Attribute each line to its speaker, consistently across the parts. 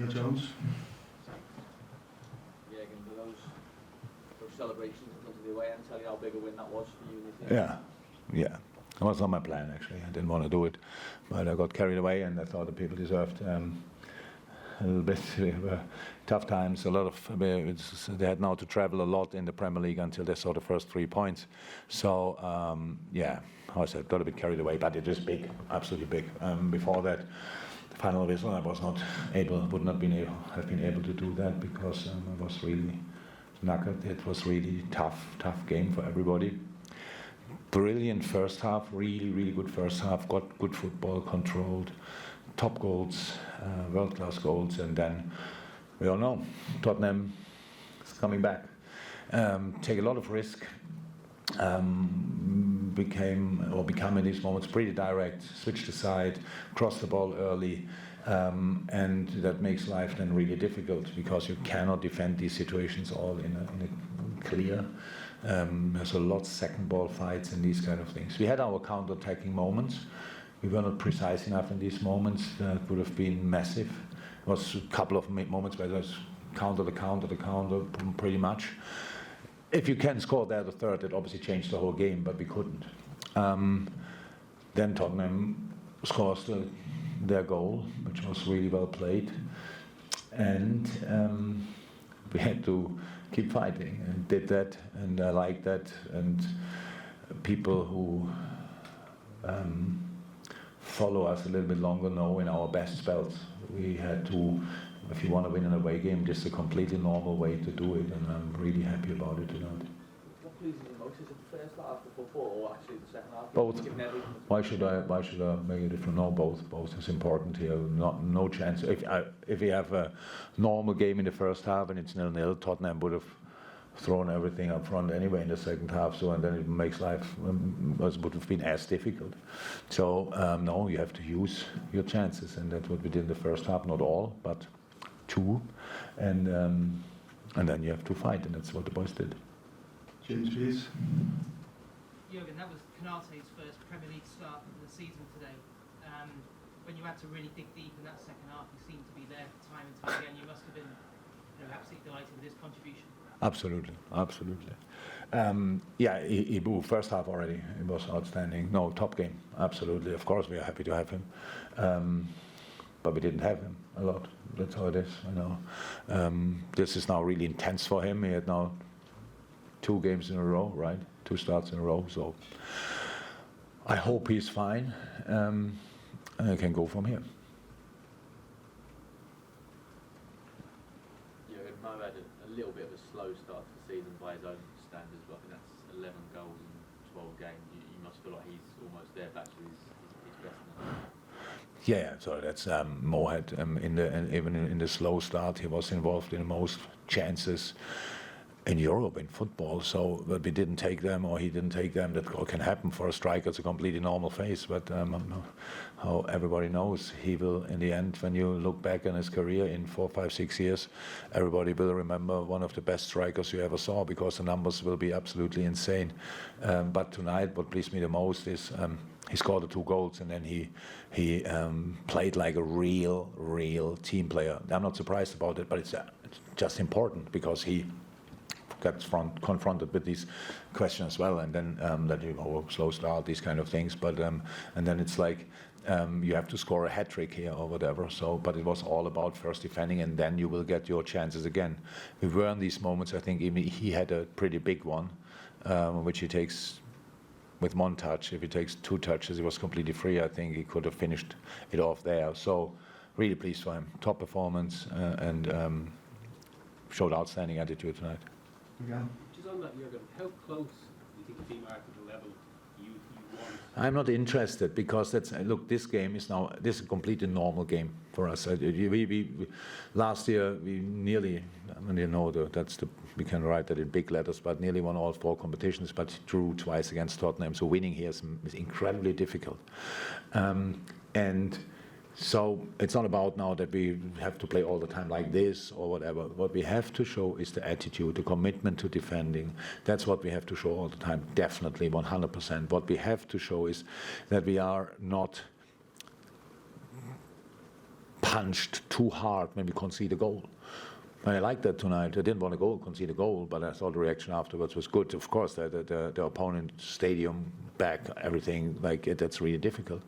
Speaker 1: Jones.
Speaker 2: Yeah, again, for those celebrations in front of the away end, tell you how big a win that was for you.
Speaker 3: Yeah. It was not my plan, actually. I didn't want to do it, but I got carried away, and I thought the people deserved a little bit tough times. They had now to travel a lot in the Premier League until they saw the first 3 points. So how I said, got a bit carried away, but it is big, absolutely big. Before that, the final whistle, I was not able, have been able to do that because I was really knackered. It was really tough game for everybody. Brilliant first half, really good first half, got good football, controlled, top goals, world-class goals, and then we all know Tottenham is coming back. Take a lot of risk, become in these moments pretty direct, switch the side, cross the ball early, and that makes life then really difficult because you cannot defend these situations all in a clear. There's a lot of second ball fights and these kind of things. We had our counter-attacking moments. We were not precise enough in these moments. That would have been massive. It was a couple of moments where it was counter, pretty much. If you can score there the third, it obviously changed the whole game, but we couldn't. Then Tottenham scores their goal, which was really well played. And we had to keep fighting and did that, and I like that. And people who follow us a little bit longer know in our best spells we had to, if you want to win an away game, this is a completely normal way to do it, and I'm really happy about it tonight.
Speaker 2: What pleases you most, is it the first half of football or actually the second half?
Speaker 3: Both. Why should I make a difference? No, both is important here. No chance. If we have a normal game in the first half and it's 0-0, Tottenham would have thrown everything up front anyway in the second half. So and then it makes life would have been as difficult. So no, you have to use your chances, and that's what we did in the first half. Not all, but 2, and then you have to fight, and that's what the boys did.
Speaker 1: James, please.
Speaker 4: Jürgen, that was Konaté's first Premier League start of the season today. When you had to really dig deep in that second half, he seemed to be there time and time again. You must have been absolutely delighted with his contribution.
Speaker 3: Absolutely. He moved first half already. It was outstanding. No, top game. Absolutely. Of course, we are happy to have him. But we didn't have him a lot. That's how it is. This is now really intense for him. He had now 2 games in a row, right? 2 starts in a row. So I hope he's fine, and I can go from here.
Speaker 2: Yeah, Mo had a little bit of a slow start to the season by his own standards, but I think that's 11 goals in 12 games. You must feel like he's almost there back to his best now.
Speaker 3: Yeah, so that's Mo had even in the slow start, he was involved in the most chances in Europe in football. So, but we didn't take them, or he didn't take them. That can happen for a striker. It's a completely normal phase. But how everybody knows, he will in the end, when you look back on his career in 4, 5, 6 years, everybody will remember one of the best strikers you ever saw, because the numbers will be absolutely insane. But tonight, what pleased me the most is he scored the 2 goals, and then he played like a real team player. I'm not surprised about it, but it's just important because he gets confronted with these questions as well, and then slow start, these kind of things. But and then it's like you have to score a hat trick here or whatever. So, but it was all about first defending, and then you will get your chances again. We were in these moments. I think even he had a pretty big one, which he takes with 1 touch. If he takes 2 touches, he was completely free. I think he could have finished it off there. So, really pleased for him. Top performance, and showed outstanding attitude tonight.
Speaker 1: Yeah.
Speaker 5: Just on that, Jürgen, how close do you think the team are to the level you want?
Speaker 3: I'm not interested, because this game is now, this is a completely normal game for us. Last year we nearly, we can write that in big letters, but nearly won all 4 competitions, but drew twice against Tottenham. So winning here is incredibly difficult. And so it's not about now that we have to play all the time like this or whatever. What we have to show is the attitude, the commitment to defending. That's what we have to show all the time, definitely 100%. What we have to show is that we are not punched too hard when we conceded a goal. And I liked that tonight. I didn't want to concede a goal, but I thought the reaction afterwards was good. Of course, the opponent stadium back, everything like it, that's really difficult.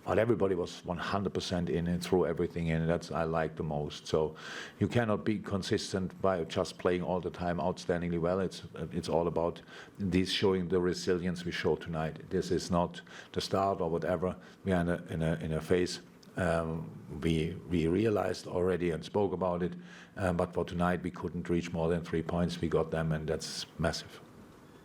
Speaker 3: But everybody was 100% in and threw everything in. That's I like the most. So you cannot be consistent by just playing all the time outstandingly well. It's all about this showing the resilience we showed tonight. This is not the start or whatever. We are in a phase. We realized already and spoke about it, but for tonight we couldn't reach more than 3 points. We got them, and that's massive.